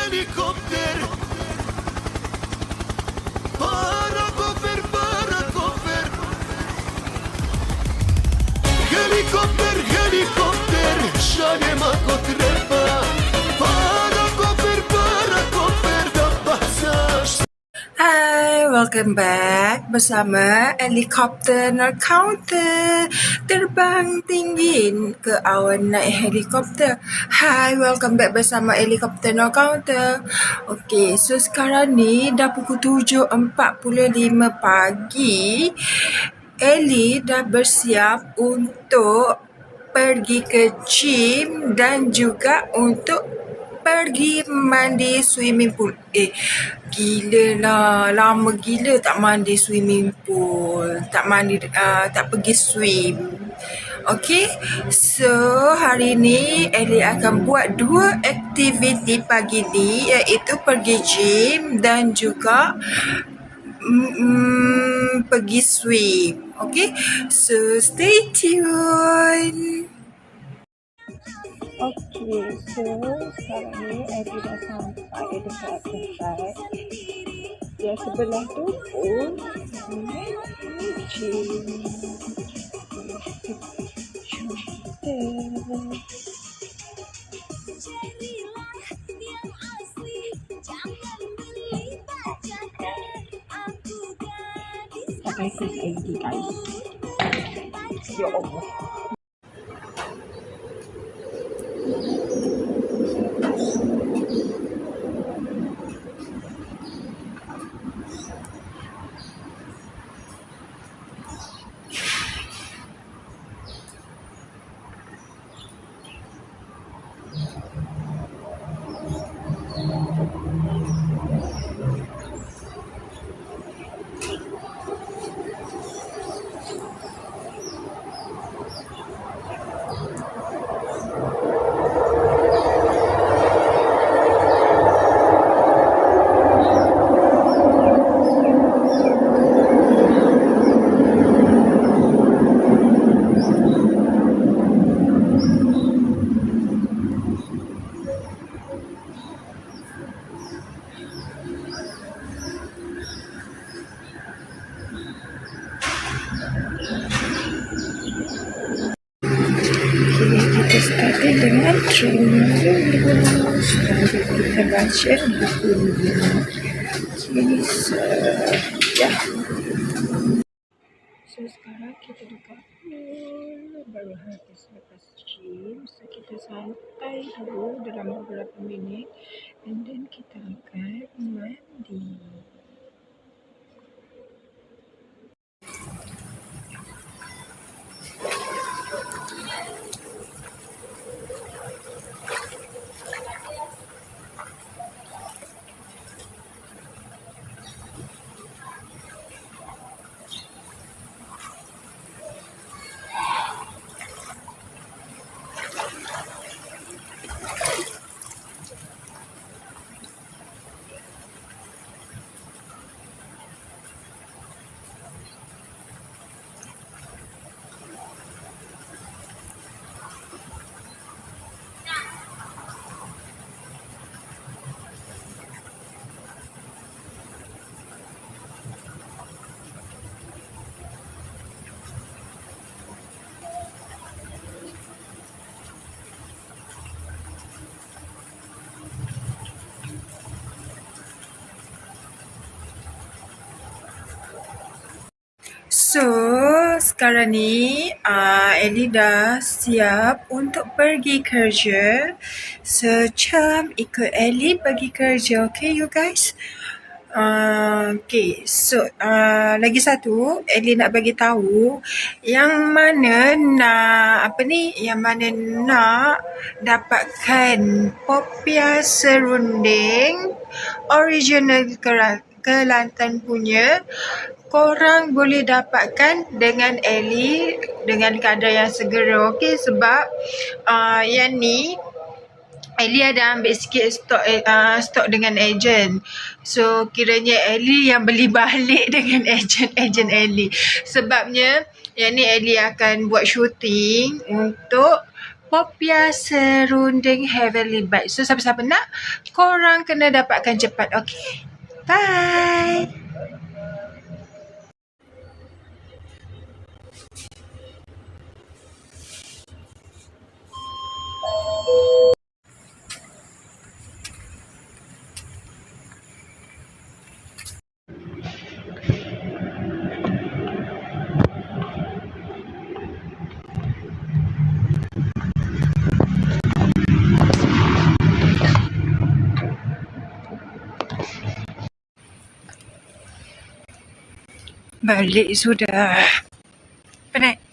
helikopter. Paracofer, paracofer. Helikopter, helikopter, šalje ako treba. Paracofer, paracofer, da bacaš. Hai, welcome back bersama Helikopter Nor Counter. Terbang tinggi ke awan naik helikopter. Hai, welcome back bersama Helikopter Nor Counter. Okay, so sekarang ni dah pukul 7.45 pagi. Ellie dah bersiap untuk pergi ke gym dan juga untuk pergi mandi swimming pool. Gila lah. Lama gila tak mandi swimming pool. Tak pergi swim. Okay. So, hari ni Ellie akan buat 2 aktiviti pagi ni, iaitu pergi gym dan juga pergi swim. Okay. So, stay tuned. Okay, so sekarang ni Ellie dah sampai dekat tempat yang sebelah tu pun gym. Pakai face ID guys. Ya Allah. Kita started dengan training dulu. Sekarang kita baca buku dulu. Okay, so yeah. So sekarang kita dekat pool. Baru habis lepas gym. So kita santai dulu dalam beberapa minit. And then kita akan mandi. So, sekarang ni Ellie dah siap untuk pergi kerja. So, jom ikut Ellie pergi kerja. Okay, you guys? Okay, so lagi satu Ellie nak bagi tahu yang mana nak dapatkan Popia serunding original Kelantan punya, korang boleh dapatkan dengan Ellie dengan kadar yang segera. Okay, sebab yang ni Ellie ada ambil sikit stok dengan ejen. So kiranya Ellie yang beli balik dengan ejen Ellie. Sebabnya yang ni Ellie akan buat syuting untuk Popia serunding heavenly bite. So, siapa-siapa nak, korang kena dapatkan cepat. Okay? Bye! Balik sudah. Penat.